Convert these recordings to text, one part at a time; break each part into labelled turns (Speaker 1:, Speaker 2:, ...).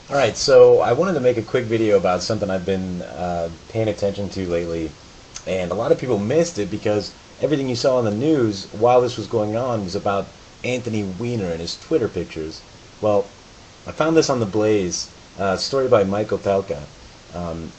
Speaker 1: Alright, so I wanted to make a quick video about something I've been paying attention to lately, and a lot of people missed it because everything you saw on the news while this was going on was about Anthony Weiner and his Twitter pictures. Well, I found this on The Blaze, a story by Michael Telka.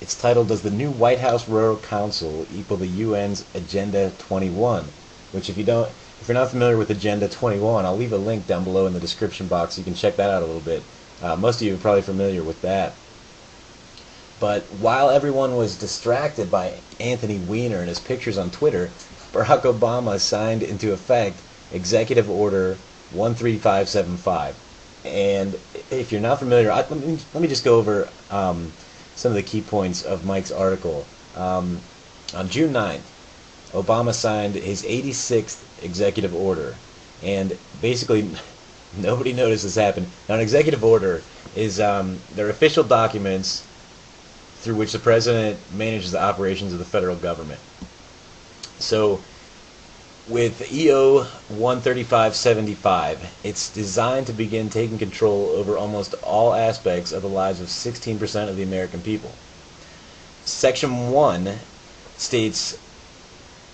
Speaker 1: It's titled, "Does the new White House Rural Council equal the UN's Agenda 21?" Which if you're not familiar with Agenda 21, I'll leave a link down below in the description box so you can check that out a little bit. Most of you are probably familiar with that. But while everyone was distracted by Anthony Weiner and his pictures on Twitter, Barack Obama signed into effect Executive Order 13575. And if you're not familiar, let me just go over some of the key points of Mike's article. On June 9th, Obama signed his 86th executive order. And basically, nobody noticed this happen. Now, an executive order is they're official documents through which the president manages the operations of the federal government. So, with EO 13575, it's designed to begin taking control over almost all aspects of the lives of 16% of the American people. Section 1 states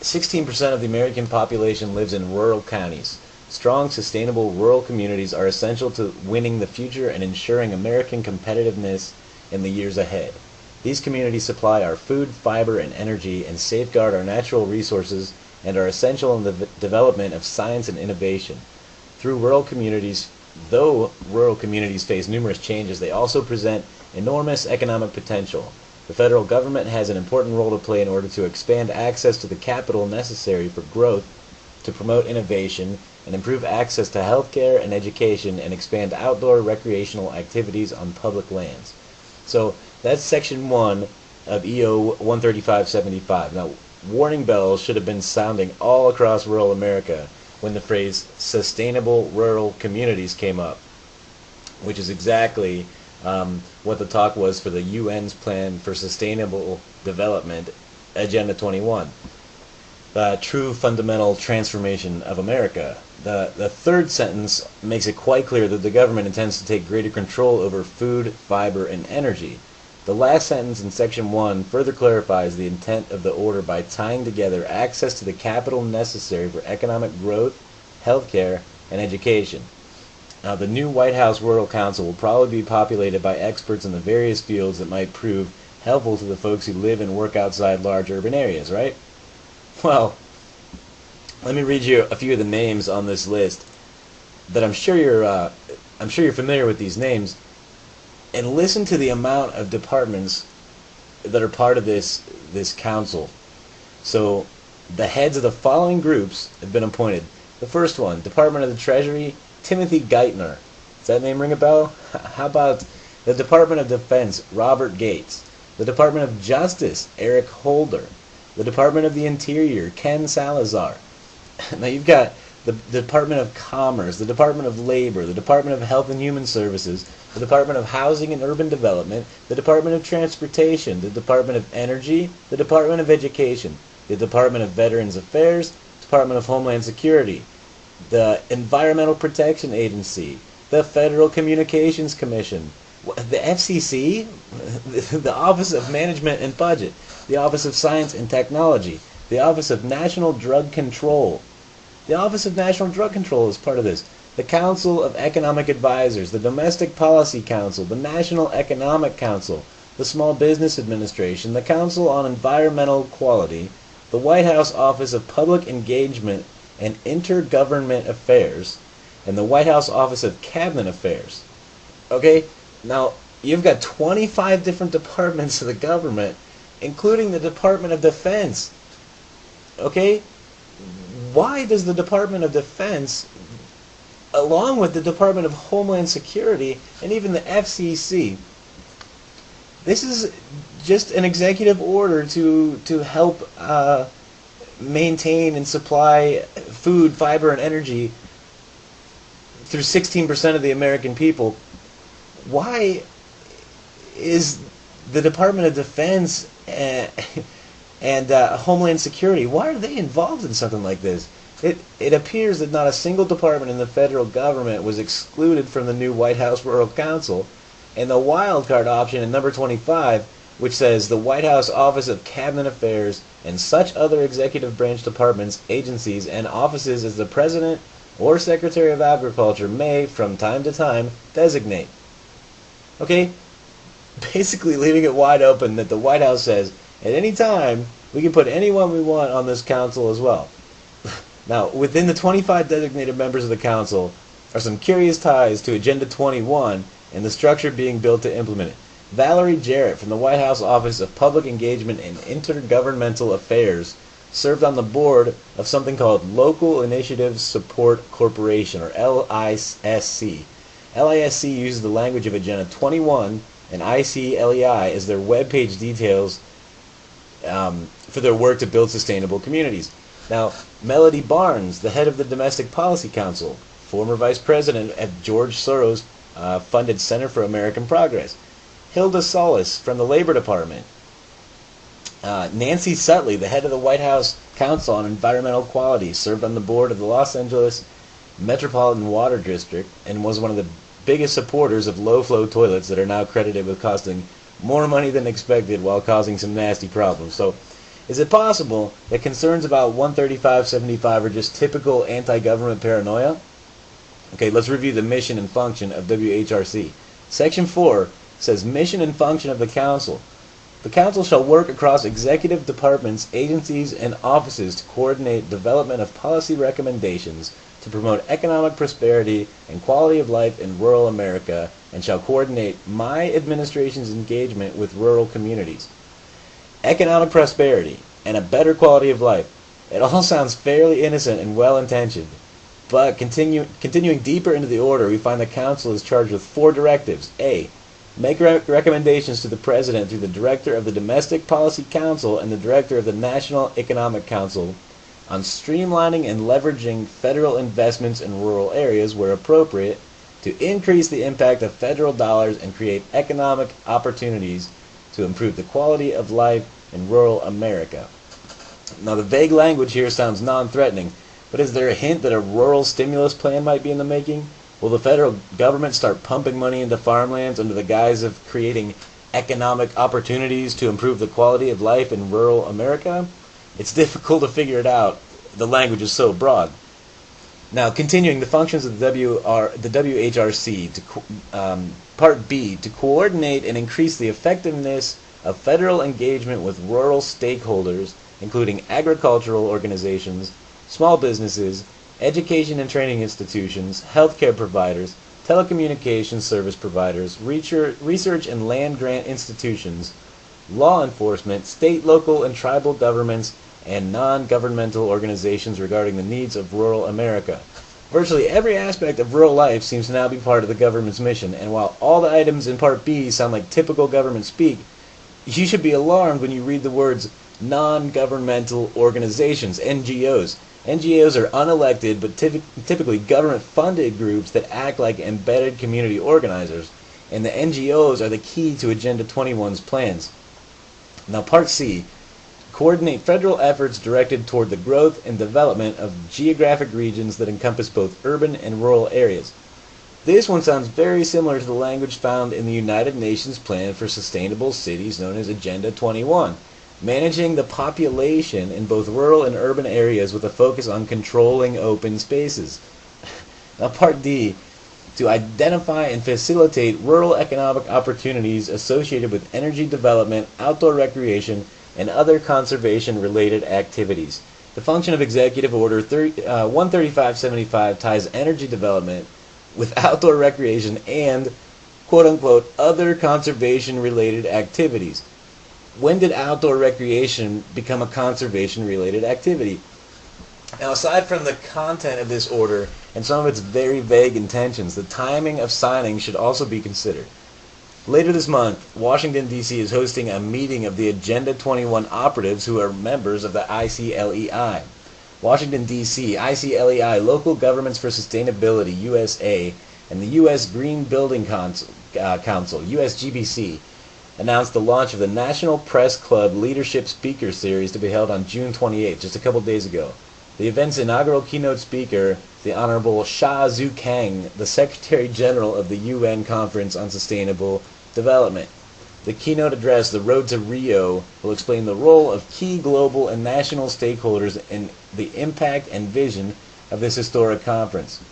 Speaker 1: 16% of the American population lives in rural counties. Strong, sustainable rural communities are essential to winning the future and ensuring American competitiveness in the years ahead. These communities supply our food, fiber, and energy and safeguard our natural resources and are essential in the development of science and innovation. Though rural communities face numerous changes, they also present enormous economic potential. The federal government has an important role to play in order to expand access to the capital necessary for growth, to promote innovation, and improve access to health care and education, and expand outdoor recreational activities on public lands. So that's Section 1 of EO 13575. Now, warning bells should have been sounding all across rural America when the phrase sustainable rural communities came up, which is exactly what the talk was for the UN's Plan for Sustainable Development, Agenda 21. The true fundamental transformation of America. The third sentence makes it quite clear that the government intends to take greater control over food, fiber, and energy. The last sentence in Section 1 further clarifies the intent of the order by tying together access to the capital necessary for economic growth, health care, and education. Now, the new White House Rural Council will probably be populated by experts in the various fields that might prove helpful to the folks who live and work outside large urban areas, right? Well, let me read you a few of the names on this list that I'm sure you're familiar with these names, and listen to the amount of departments that are part of this council. So, the heads of the following groups have been appointed. The first one, Department of the Treasury, Timothy Geithner. Does that name ring a bell? How about the Department of Defense, Robert Gates? The Department of Justice, Eric Holder. The Department of the Interior, Ken Salazar. Now you've got the Department of Commerce, the Department of Labor, the Department of Health and Human Services, the Department of Housing and Urban Development, the Department of Transportation, the Department of Energy, the Department of Education, the Department of Veterans Affairs, Department of Homeland Security, the Environmental Protection Agency, the Federal Communications Commission, the FCC, the Office of Management and Budget, the Office of Science and Technology, the Office of National Drug Control. The Office of National Drug Control is part of this. The Council of Economic Advisors, the Domestic Policy Council, the National Economic Council, the Small Business Administration, the Council on Environmental Quality, the White House Office of Public Engagement and Intergovernment Affairs, and the White House Office of Cabinet Affairs. Okay? Now, you've got 25 different departments of the government, including the Department of Defense. Okay? Why does the Department of Defense, along with the Department of Homeland Security and even the FCC, this is just an executive order to help maintain and supply food, fiber, and energy through 16% of the American people. Why is the Department of Defense and Homeland Security, why are they involved in something like this? It appears that not a single department in the federal government was excluded from the new White House Rural Council, and the wild card option in number 25, which says the White House Office of Cabinet Affairs and such other executive branch departments, agencies, and offices as the President or Secretary of Agriculture may, from time to time, designate. Okay? Basically leaving it wide open that the White House says, at any time, we can put anyone we want on this council as well. Now, within the 25 designated members of the council are some curious ties to Agenda 21 and the structure being built to implement it. Valerie Jarrett from the White House Office of Public Engagement and Intergovernmental Affairs served on the board of something called Local Initiative Support Corporation, or LISC. LISC uses the language of Agenda 21 and ICLEI as their webpage details for their work to build sustainable communities. Now, Melody Barnes, the head of the Domestic Policy Council, former vice president at George Soros funded Center for American Progress. Hilda Solis from the Labor Department. Nancy Sutley, the head of the White House Council on Environmental Quality, served on the board of the Los Angeles Metropolitan Water District and was one of the biggest supporters of low-flow toilets that are now credited with costing more money than expected while causing some nasty problems. So, is it possible that concerns about 135.75 are just typical anti-government paranoia? Okay, let's review the mission and function of WHRC. Section 4 says mission and function of the Council. The Council shall work across executive departments, agencies, and offices to coordinate development of policy recommendations to promote economic prosperity and quality of life in rural America, and shall coordinate my administration's engagement with rural communities. Economic prosperity and a better quality of life. It all sounds fairly innocent and well-intentioned. But continuing deeper into the order, we find the Council is charged with 4 directives. A. Make recommendations to the President through the Director of the Domestic Policy Council and the Director of the National Economic Council on streamlining and leveraging federal investments in rural areas where appropriate to increase the impact of federal dollars and create economic opportunities to improve the quality of life in rural America. Now, the vague language here sounds non-threatening, but is there a hint that a rural stimulus plan might be in the making? Will the federal government start pumping money into farmlands under the guise of creating economic opportunities to improve the quality of life in rural America? It's difficult to figure it out. The language is so broad. Now, continuing the functions of the WHRC, Part B, to coordinate and increase the effectiveness of federal engagement with rural stakeholders, including agricultural organizations, small businesses, education and training institutions, healthcare providers, telecommunications service providers, research and land grant institutions, law enforcement, state, local, and tribal governments, and non-governmental organizations regarding the needs of rural America. Virtually every aspect of rural life seems to now be part of the government's mission, and while all the items in Part B sound like typical government speak, you should be alarmed when you read the words non-governmental organizations, NGOs. NGOs are unelected but typically government-funded groups that act like embedded community organizers, and the NGOs are the key to Agenda 21's plans. Now, Part C, coordinate federal efforts directed toward the growth and development of geographic regions that encompass both urban and rural areas. This one sounds very similar to the language found in the United Nations Plan for Sustainable Cities known as Agenda 21. Managing the population in both rural and urban areas with a focus on controlling open spaces. Now, Part D, to identify and facilitate rural economic opportunities associated with energy development, outdoor recreation, and other conservation-related activities. The function of Executive Order 135.75 ties energy development with outdoor recreation and, quote-unquote, other conservation-related activities. When did outdoor recreation become a conservation-related activity? Now, aside from the content of this order and some of its very vague intentions, the timing of signing should also be considered. Later this month, Washington, D.C. is hosting a meeting of the Agenda 21 operatives who are members of the ICLEI. Washington, D.C., ICLEI, Local Governments for Sustainability, USA, and the U.S. Green Building Council, USGBC, announced the launch of the National Press Club Leadership Speaker Series to be held on June 28th, just a couple days ago. The event's inaugural keynote speaker, the Honorable Sha Zhu Kang, the Secretary General of the UN Conference on Sustainable Development. The keynote address, The Road to Rio, will explain the role of key global and national stakeholders in the impact and vision of this historic conference.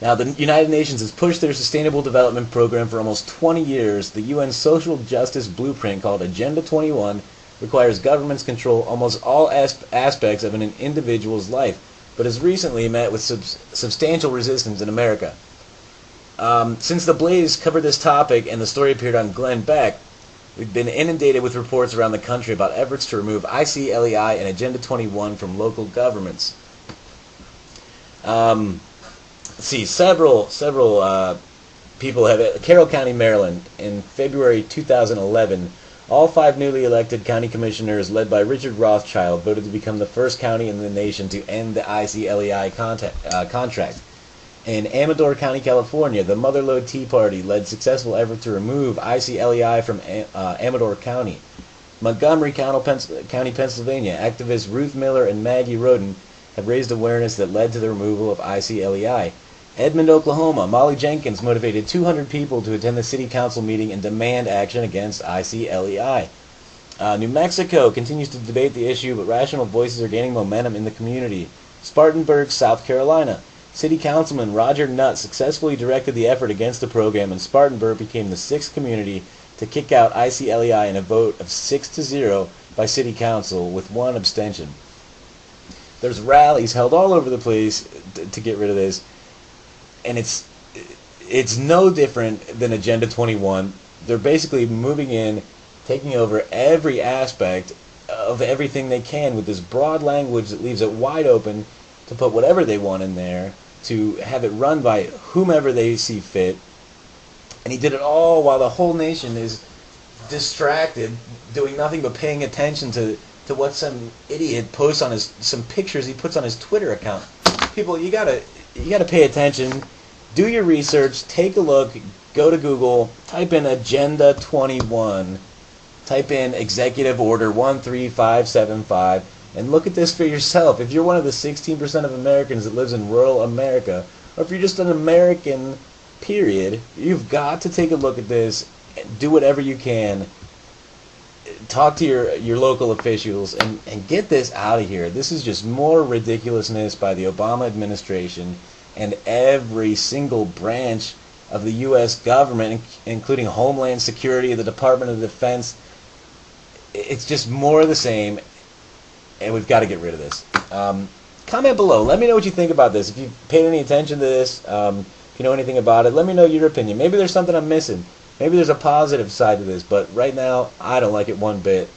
Speaker 1: Now, the United Nations has pushed their Sustainable Development Program for almost 20 years. The UN Social Justice Blueprint, called Agenda 21, requires governments control almost all aspects of an individual's life, but has recently met with substantial resistance in America. Since The Blaze covered this topic and the story appeared on Glenn Beck, we've been inundated with reports around the country about efforts to remove ICLEI and Agenda 21 from local governments. Several people have. Carroll County, Maryland, in February 2011, all 5 newly elected county commissioners, led by Richard Rothschild, voted to become the first county in the nation to end the ICLEI contract. In Amador County, California, the Motherlode Tea Party led successful effort to remove ICLEI from Amador County. Montgomery County, Pennsylvania, activists Ruth Miller and Maggie Roden have raised awareness that led to the removal of ICLEI. Edmond, Oklahoma, Molly Jenkins motivated 200 people to attend the city council meeting and demand action against ICLEI. New Mexico continues to debate the issue, but rational voices are gaining momentum in the community. Spartanburg, South Carolina. City Councilman Roger Nutt successfully directed the effort against the program, and Spartanburg became the 6th community to kick out ICLEI in a vote of 6-0 by City Council, with 1 abstention. There's rallies held all over the place to get rid of this, and it's no different than Agenda 21. They're basically moving in, taking over every aspect of everything they can with this broad language that leaves it wide open to put whatever they want in there, to have it run by whomever they see fit. And he did it all while the whole nation is distracted, doing nothing but paying attention to what some idiot posts on some pictures he puts on his Twitter account. People, you gotta pay attention, do your research, take a look, go to Google, type in Agenda 21, type in Executive Order 13575, and look at this for yourself. If you're one of the 16% of Americans that lives in rural America, or if you're just an American, period, you've got to take a look at this, do whatever you can, talk to your local officials, and get this out of here. This is just more ridiculousness by the Obama administration and every single branch of the U.S. government, including Homeland Security, the Department of Defense. It's just more of the same, and we've got to get rid of this. Comment below. Let me know what you think about this. If you've paid any attention to this, if you know anything about it, let me know your opinion. Maybe there's something I'm missing. Maybe there's a positive side to this, but right now, I don't like it one bit.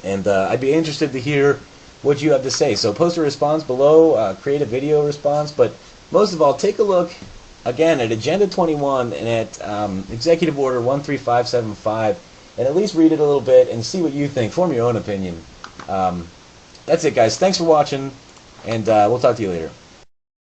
Speaker 1: And I'd be interested to hear what you have to say. So post a response below, create a video response, but most of all, take a look, again, at Agenda 21 and at Executive Order 13575, and at least read it a little bit and see what you think. Form your own opinion. That's it, guys. Thanks for watching, and we'll talk to you later.